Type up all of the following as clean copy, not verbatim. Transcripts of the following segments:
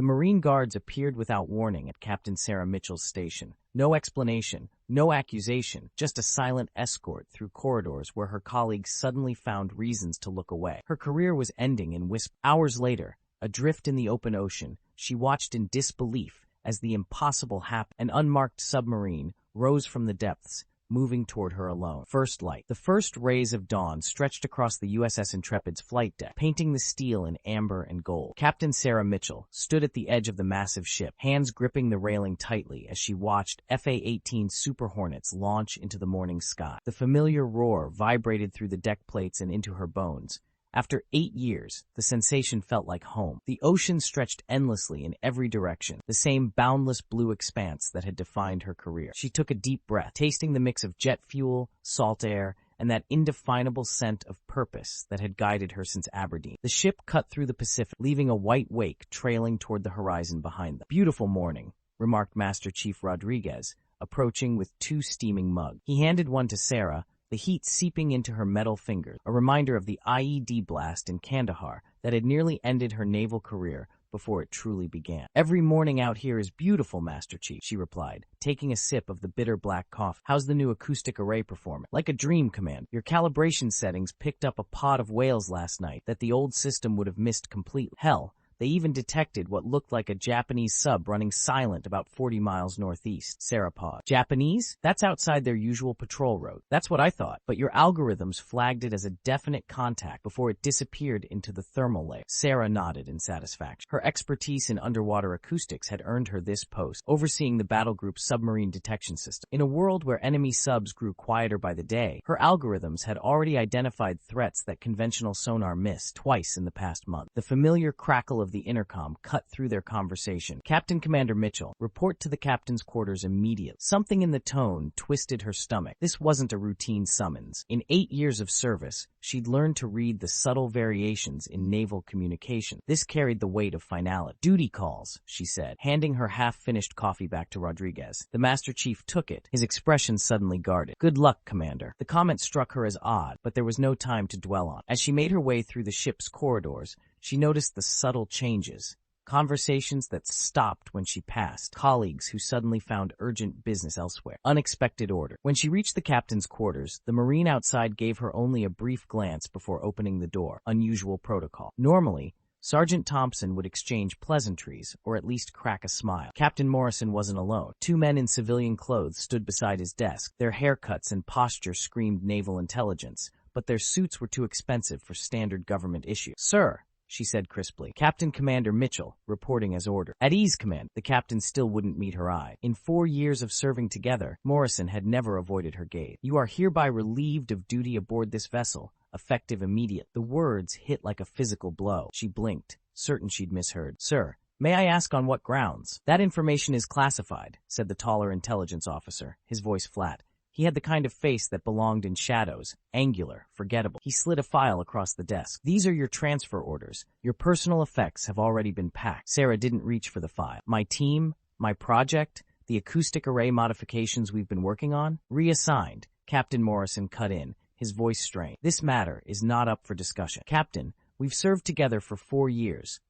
The Marine Guards appeared without warning at Captain Sarah Mitchell's station. No explanation, no accusation, just a silent escort through corridors where her colleagues suddenly found reasons to look away. Her career was ending in whisper. Hours later, adrift in the open ocean, she watched in disbelief as the impossible happened. An unmarked submarine rose from the depths, moving toward her alone. First light. The first rays of dawn stretched across the USS Intrepid's flight deck, painting the steel in amber and gold. Captain Sarah Mitchell stood at the edge of the massive ship, hands gripping the railing tightly as she watched FA-18 Super Hornets launch into the morning sky. The familiar roar vibrated through the deck plates and into her bones. After 8 years, the sensation felt like home. The ocean stretched endlessly in every direction, the same boundless blue expanse that had defined her career. She took a deep breath, tasting the mix of jet fuel, salt air, and that indefinable scent of purpose that had guided her since Aberdeen. The ship cut through the Pacific, leaving a white wake trailing toward the horizon behind them. "Beautiful morning," remarked Master Chief Rodriguez, approaching with 2 steaming mugs. He handed one to Sarah, the heat seeping into her metal fingers, a reminder of the IED blast in Kandahar that had nearly ended her naval career before it truly began. "Every morning out here is beautiful, Master Chief," she replied, taking a sip of the bitter black coffee. "How's the new acoustic array performing?" "Like a dream, Commander. Your calibration settings picked up a pod of whales last night that the old system would have missed completely. Hell, they even detected what looked like a Japanese sub running silent about 40 miles northeast." Sarah paused. "Japanese? That's outside their usual patrol route." "That's what I thought, but your algorithms flagged it as a definite contact before it disappeared into the thermal layer." Sarah nodded in satisfaction. Her expertise in underwater acoustics had earned her this post, overseeing the battle group's submarine detection system. In a world where enemy subs grew quieter by the day, her algorithms had already identified threats that conventional sonar missed twice in the past month. The familiar crackle of the intercom cut through their conversation. "Captain Commander Mitchell, report to the captain's quarters immediately." Something in the tone twisted her stomach. This wasn't a routine summons. In 8 years of service, she'd learned to read the subtle variations in naval communication. This carried the weight of finality. "Duty calls," she said, handing her half-finished coffee back to Rodriguez. The Master Chief took it, his expression suddenly guarded. "Good luck, Commander." The comment struck her as odd, but there was no time to dwell on. As she made her way through the ship's corridors, she noticed the subtle changes. Conversations that stopped when she passed, colleagues who suddenly found urgent business elsewhere, unexpected order. When she reached the captain's quarters, the Marine outside gave her only a brief glance before opening the door. Unusual protocol. Normally, Sergeant Thompson would exchange pleasantries, or at least crack a smile. Captain Morrison wasn't alone. 2 men in civilian clothes stood beside his desk. Their haircuts and posture screamed naval intelligence, but their suits were too expensive for standard government issue. "Sir," she said crisply. "Captain Commander Mitchell, reporting as ordered." "At ease, Command." The captain still wouldn't meet her eye. In 4 years of serving together, Morrison had never avoided her gaze. "You are hereby relieved of duty aboard this vessel, effective immediate." The words hit like a physical blow. She blinked, certain she'd misheard. "Sir, may I ask on what grounds?" "That information is classified," said the taller intelligence officer, his voice flat. He had the kind of face that belonged in shadows, angular, forgettable. He slid a file across the desk. "These are your transfer orders. Your personal effects have already been packed." Sarah didn't reach for the file. "My team, my project, the acoustic array modifications we've been working on?" "Reassigned," Captain Morrison cut in, his voice strained. "This matter is not up for discussion." "Captain, we've served together for 4 years.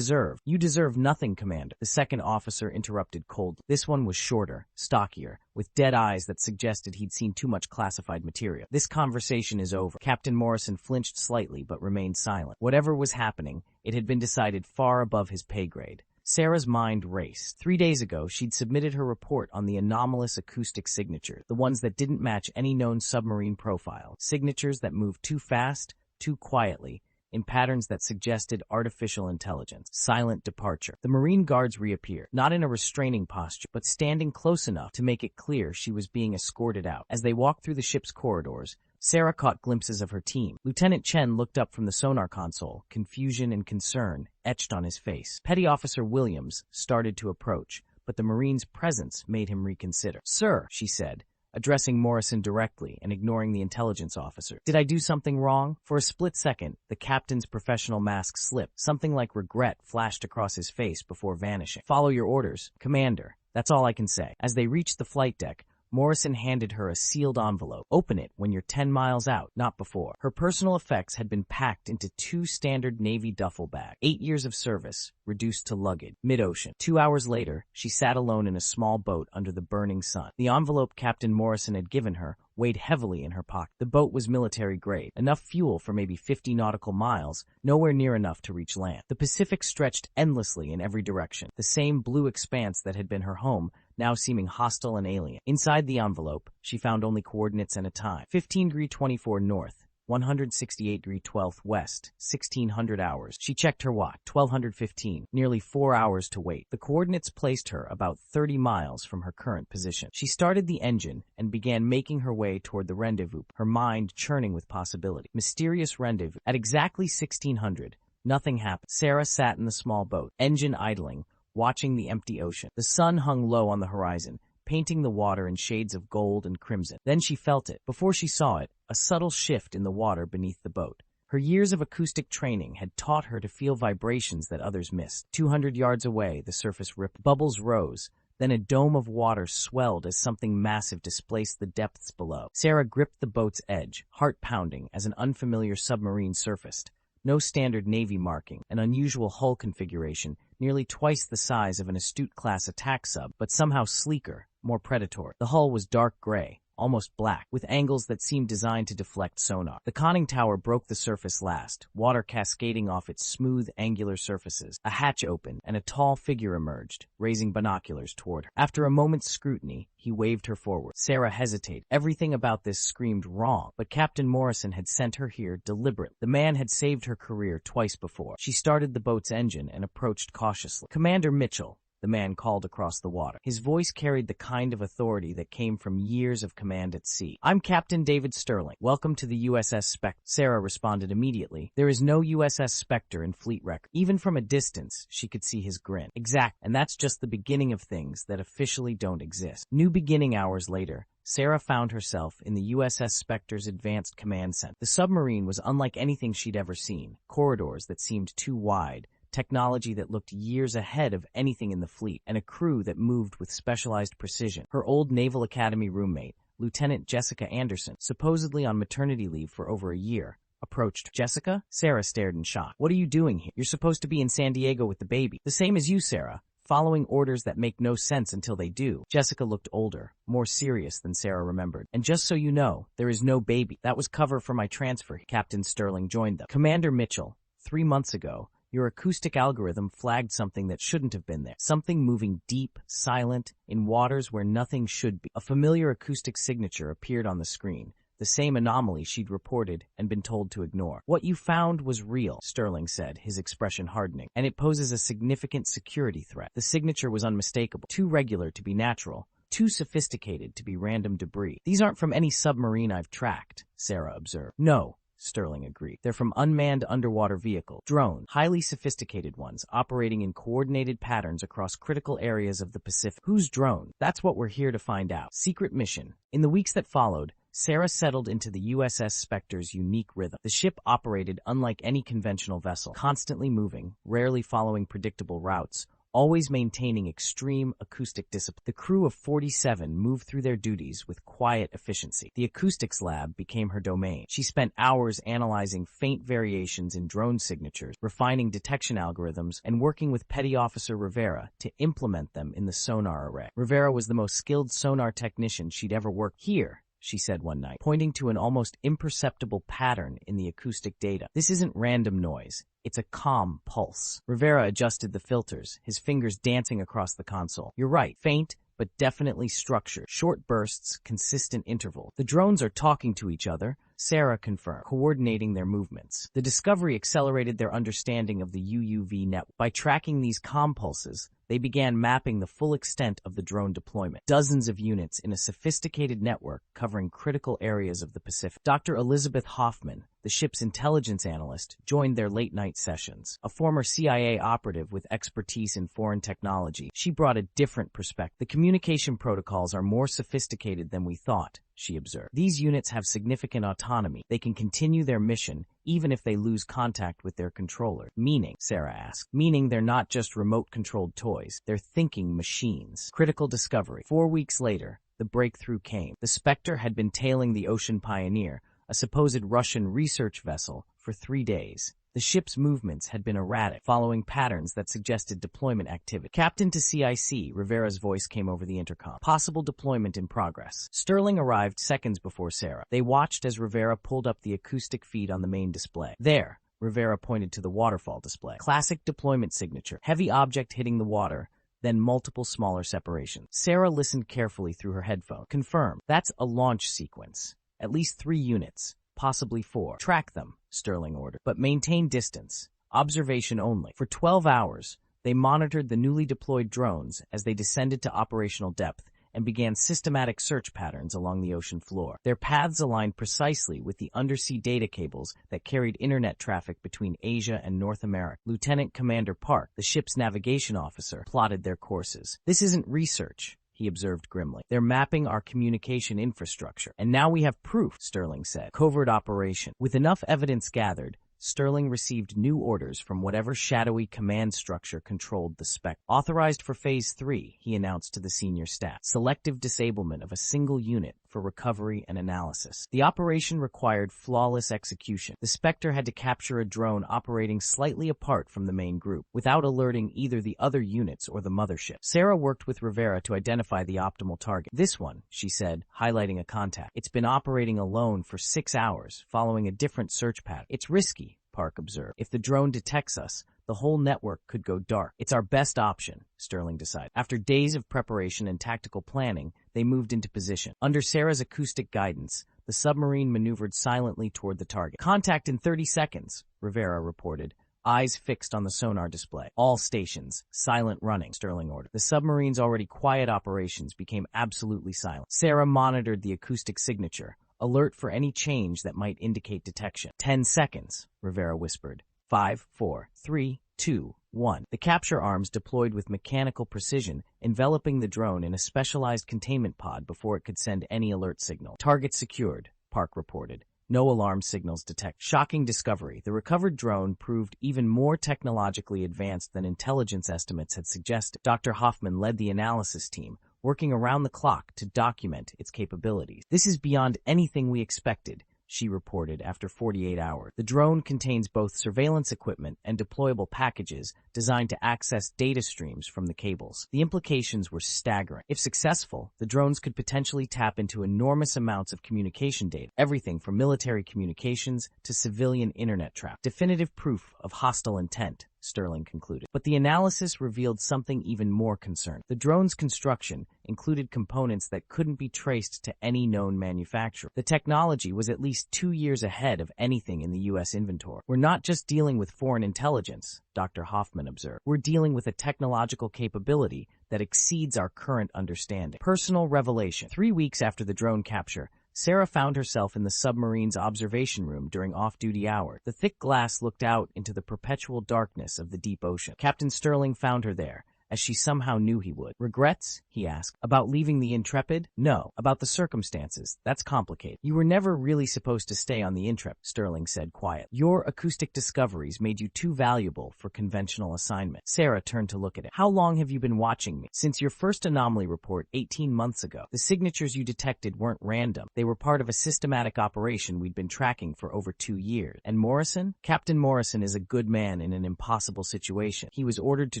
You deserve nothing, Commander," the second officer interrupted coldly. This one was shorter, stockier, with dead eyes that suggested he'd seen too much classified material. "This conversation is over." Captain Morrison flinched slightly but remained silent. Whatever was happening, it had been decided far above his pay grade. Sarah's mind raced. 3 days ago, she'd submitted her report on the anomalous acoustic signatures, the ones that didn't match any known submarine profile, signatures that moved too fast, too quietly, in patterns that suggested artificial intelligence. Silent departure. The Marine Guards reappeared, not in a restraining posture, but standing close enough to make it clear she was being escorted out. As they walked through the ship's corridors, Sarah caught glimpses of her team. Lieutenant Chen looked up from the sonar console, confusion and concern etched on his face. Petty Officer Williams started to approach, but the Marine's presence made him reconsider. "Sir," she said, addressing Morrison directly and ignoring the intelligence officer. "Did I do something wrong?" For a split second, the captain's professional mask slipped. Something like regret flashed across his face before vanishing. "Follow your orders, Commander. That's all I can say." As they reached the flight deck, Morrison handed her a sealed envelope. Open it when you're 10 miles out, not before. Her personal effects had been packed into 2 standard Navy duffel bags. 8 years of service, reduced to luggage. Mid-ocean. 2 hours later, she sat alone in a small boat under the burning sun. The envelope Captain Morrison had given her weighed heavily in her pocket. The boat was military grade, enough fuel for maybe 50 nautical miles, nowhere near enough to reach land. The Pacific stretched endlessly in every direction, the same blue expanse that had been her home, now seeming hostile and alien. Inside the envelope, she found only coordinates and a time. 15°24 north, 168°12 west, 1600 hours. She checked her watch, 1215, nearly 4 hours to wait. The coordinates placed her about 30 miles from her current position. She started the engine and began making her way toward the rendezvous, her mind churning with possibility. Mysterious rendezvous. At exactly 1600, nothing happened. Sarah sat in the small boat, engine idling, watching the empty ocean. The sun hung low on the horizon, painting the water in shades of gold and crimson. Then she felt it. Before she saw it, a subtle shift in the water beneath the boat. Her years of acoustic training had taught her to feel vibrations that others missed. 200 yards away, the surface rippled. Bubbles rose. Then a dome of water swelled as something massive displaced the depths below. Sarah gripped the boat's edge, heart pounding, as an unfamiliar submarine surfaced. No standard Navy marking, an unusual hull configuration, nearly twice the size of an Astute-class attack sub, but somehow sleeker, more predatory. The hull was dark gray, almost black, with angles that seemed designed to deflect sonar. The conning tower broke the surface last, water cascading off its smooth, angular surfaces. A hatch opened, and a tall figure emerged, raising binoculars toward her. After a moment's scrutiny, he waved her forward. Sarah hesitated. Everything about this screamed wrong, but Captain Morrison had sent her here deliberately. The man had saved her career twice before. She started the boat's engine and approached cautiously. "Commander Mitchell," the man called across the water. His voice carried the kind of authority that came from years of command at sea. "I'm Captain David Sterling. Welcome to the USS Spectre." Sarah responded immediately. There is no USS Spectre in fleet record. Even from a distance, she could see his grin. Exact, and that's just the beginning of things that officially don't exist. New beginning hours later, Sarah found herself in the USS Spectre's Advanced Command Center. The submarine was unlike anything she'd ever seen. Corridors that seemed too wide, technology that looked years ahead of anything in the fleet, and a crew that moved with specialized precision. Her old Naval Academy roommate, Lieutenant Jessica Anderson, supposedly on maternity leave for over a year, approached. "Jessica?" Sarah stared in shock. "What are you doing here? You're supposed to be in San Diego with the baby." "The same as you, Sarah. Following orders that make no sense until they do." Jessica looked older, more serious than Sarah remembered. "And just so you know, there is no baby. That was cover for my transfer." Captain Sterling joined them. "Commander Mitchell, 3 months ago, your acoustic algorithm flagged something that shouldn't have been there. Something moving deep, silent, in waters where nothing should be." A familiar acoustic signature appeared on the screen, the same anomaly she'd reported and been told to ignore. "What you found was real," Sterling said, his expression hardening, "and it poses a significant security threat." The signature was unmistakable, too regular to be natural, too sophisticated to be random debris. "These aren't from any submarine I've tracked," Sarah observed. "No," Sterling agreed. "They're from unmanned underwater vehicles, drones, highly sophisticated ones, operating in coordinated patterns across critical areas of the Pacific." "Whose drone?" "That's what we're here to find out." Secret mission. In the weeks that followed, Sarah settled into the USS Spectre's unique rhythm. The ship operated unlike any conventional vessel, constantly moving, rarely following predictable routes, always maintaining extreme acoustic discipline. The crew of 47 moved through their duties with quiet efficiency. The acoustics lab became her domain. She spent hours analyzing faint variations in drone signatures, refining detection algorithms, and working with Petty Officer Rivera to implement them in the sonar array. Rivera was the most skilled sonar technician she'd ever worked. "Here," she said one night, pointing to an almost imperceptible pattern in the acoustic data. "This isn't random noise. It's a calm pulse." Rivera adjusted the filters, his fingers dancing across the console. "You're right. Faint, but definitely structured. Short bursts, consistent interval. The drones are talking to each other," Sarah confirmed, "coordinating their movements." The discovery accelerated their understanding of the UUV network. By tracking these calm pulses, they began mapping the full extent of the drone deployment. Dozens of units in a sophisticated network covering critical areas of the Pacific. Dr. Elizabeth Hoffman, the ship's intelligence analyst, joined their late-night sessions. A former CIA operative with expertise in foreign technology, she brought a different perspective. "The communication protocols are more sophisticated than we thought," she observed. "These units have significant autonomy. They can continue their mission even if they lose contact with their controller." "Meaning?" Sarah asked. "Meaning they're not just remote-controlled toys. They're thinking machines." Critical discovery. 4 weeks later, the breakthrough came. The Spectre had been tailing the Ocean Pioneer, a supposed Russian research vessel, for 3 days. The ship's movements had been erratic, following patterns that suggested deployment activity. Captain to CIC, Rivera's voice came over the intercom. Possible deployment in progress. Sterling arrived seconds before Sarah. They watched as Rivera pulled up the acoustic feed on the main display. There, Rivera pointed to the waterfall display. Classic deployment signature. Heavy object hitting the water, then multiple smaller separations. Sarah listened carefully through her headphone. Confirm. That's a launch sequence. At least 3 units. Possibly 4. Track them, Sterling ordered, but maintain distance. Observation only. For 12 hours, they monitored the newly deployed drones as they descended to operational depth and began systematic search patterns along the ocean floor. Their paths aligned precisely with the undersea data cables that carried internet traffic between Asia and North America. Lieutenant Commander Park, the ship's navigation officer, plotted their courses. This isn't research, he observed grimly. They're mapping our communication infrastructure. And now we have proof, Sterling said. Covert operation. With enough evidence gathered, Sterling received new orders from whatever shadowy command structure controlled the Spectre. Authorized for Phase 3, he announced to the senior staff. Selective disablement of a single unit for recovery and analysis. The operation required flawless execution. The Spectre had to capture a drone operating slightly apart from the main group, without alerting either the other units or the mothership. Sarah worked with Rivera to identify the optimal target. This one, she said, highlighting a contact. It's been operating alone for 6 hours, following a different search pattern. It's risky, Park observed. If the drone detects us, the whole network could go dark. It's our best option, Sterling decided. After days of preparation and tactical planning, they moved into position. Under Sarah's acoustic guidance, the submarine maneuvered silently toward the target. Contact in 30 seconds, Rivera reported, eyes fixed on the sonar display. All stations, silent running, Sterling ordered. The submarine's already quiet operations became absolutely silent. Sarah monitored the acoustic signature, alert for any change that might indicate detection. 10 seconds, Rivera whispered. 5, 4, 3, 2, 1. The capture arms deployed with mechanical precision, enveloping the drone in a specialized containment pod before it could send any alert signal. Target secured, Park reported. No alarm signals detected. Shocking discovery. The recovered drone proved even more technologically advanced than intelligence estimates had suggested. Dr. Hoffman led the analysis team, working around the clock to document its capabilities. This is beyond anything we expected, she reported after 48 hours. The drone contains both surveillance equipment and deployable packages designed to access data streams from the cables. The implications were staggering. If successful, the drones could potentially tap into enormous amounts of communication data, everything from military communications to civilian internet traffic. Definitive proof of hostile intent, Sterling concluded. But the analysis revealed something even more concerning. The drone's construction included components that couldn't be traced to any known manufacturer. The technology was at least 2 years ahead of anything in the U.S. inventory. We're not just dealing with foreign intelligence, Dr. Hoffman observed. We're dealing with a technological capability that exceeds our current understanding. Personal revelation. 3 weeks after the drone capture, Sarah found herself in the submarine's observation room during off-duty hours. The thick glass looked out into the perpetual darkness of the deep ocean. Captain Sterling found her there, as she somehow knew he would. Regrets? He asked. About leaving the Intrepid? No. About the circumstances. That's complicated. You were never really supposed to stay on the Intrepid, Sterling said quietly. Your acoustic discoveries made you too valuable for conventional assignment. Sarah turned to look at it. How long have you been watching me? Since your first anomaly report 18 months ago. The signatures you detected weren't random. They were part of a systematic operation we'd been tracking for over 2 years. And Morrison? Captain Morrison is a good man in an impossible situation. He was ordered to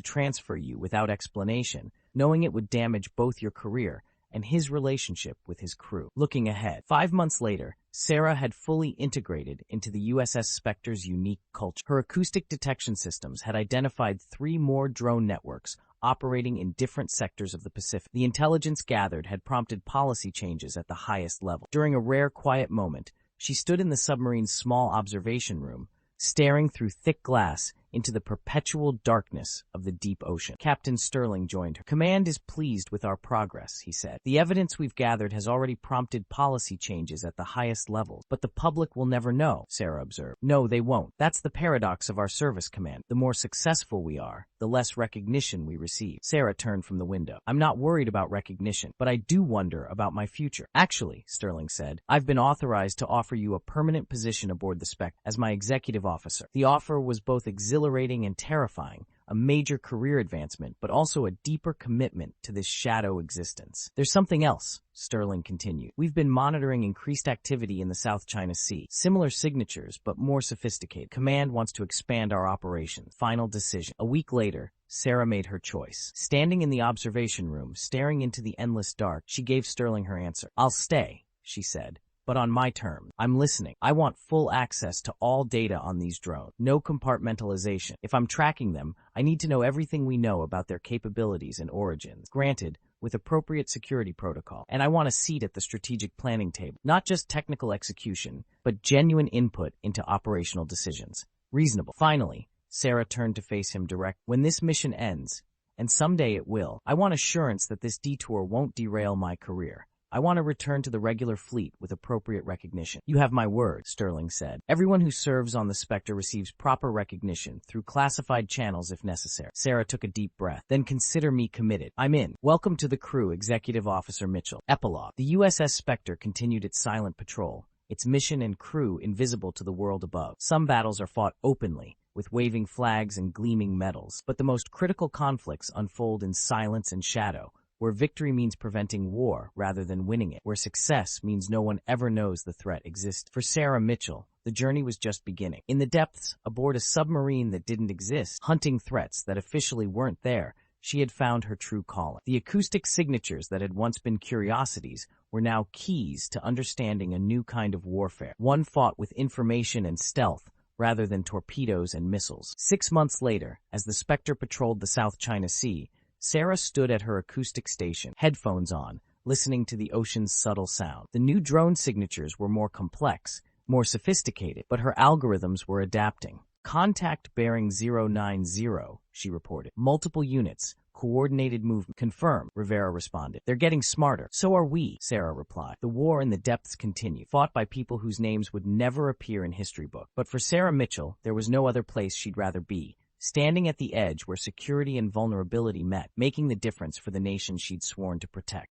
transfer you without explanation, knowing it would damage both your career and his relationship with his crew. Looking ahead, 5 months later, Sarah had fully integrated into the USS Spectre's unique culture. Her acoustic detection systems had identified 3 more drone networks operating in different sectors of the Pacific. The intelligence gathered had prompted policy changes at the highest level. During a rare quiet moment, she stood in the submarine's small observation room, staring through thick glass into the perpetual darkness of the deep ocean. Captain Sterling joined her. Command is pleased with our progress, he said. The evidence we've gathered has already prompted policy changes at the highest levels. But the public will never know, Sarah observed. No, they won't. That's the paradox of our service, Command. The more successful we are, the less recognition we receive. Sarah turned from the window. I'm not worried about recognition, but I do wonder about my future. Actually, Sterling said, I've been authorized to offer you a permanent position aboard the Spectre as my executive officer. The offer was both exhilarating and terrifying, a major career advancement, but also a deeper commitment to this shadow existence. There's something else, Sterling continued. We've been monitoring increased activity in the South China Sea. Similar signatures, but more sophisticated. Command wants to expand our operations. Final decision. A week later, Sarah made her choice. Standing in the observation room, staring into the endless dark, she gave Sterling her answer. I'll stay, she said, but on my terms. I'm listening. I want full access to all data on these drones. No compartmentalization. If I'm tracking them, I need to know everything we know about their capabilities and origins. Granted, with appropriate security protocol. And I want a seat at the strategic planning table. Not just technical execution, but genuine input into operational decisions. Reasonable. Finally, Sarah turned to face him direct. When this mission ends, and someday it will, I want assurance that this detour won't derail my career. I want to return to the regular fleet with appropriate recognition. You have my word, Sterling said. Everyone who serves on the Spectre receives proper recognition through classified channels if necessary. Sarah took a deep breath. Then consider me committed. I'm in. Welcome to the crew, Executive Officer Mitchell. Epilogue. The USS Spectre continued its silent patrol, its mission and crew invisible to the world above. Some battles are fought openly, with waving flags and gleaming medals, but the most critical conflicts unfold in silence and shadow, where victory means preventing war rather than winning it, where success means no one ever knows the threat exists. For Sarah Mitchell, the journey was just beginning. In the depths, aboard a submarine that didn't exist, hunting threats that officially weren't there, she had found her true calling. The acoustic signatures that had once been curiosities were now keys to understanding a new kind of warfare, one fought with information and stealth rather than torpedoes and missiles. 6 months later, as the Spectre patrolled the South China Sea, Sarah stood at her acoustic station, headphones on, listening to the ocean's subtle sound. The new drone signatures were more complex, more sophisticated, but her algorithms were adapting. Contact bearing 090, she reported. Multiple units, coordinated movement. Confirmed, Rivera responded. They're getting smarter. So are we, Sarah replied. The war in the depths continued, fought by people whose names would never appear in history books. But for Sarah Mitchell, there was no other place she'd rather be. Standing at the edge where security and vulnerability met, making the difference for the nation she'd sworn to protect.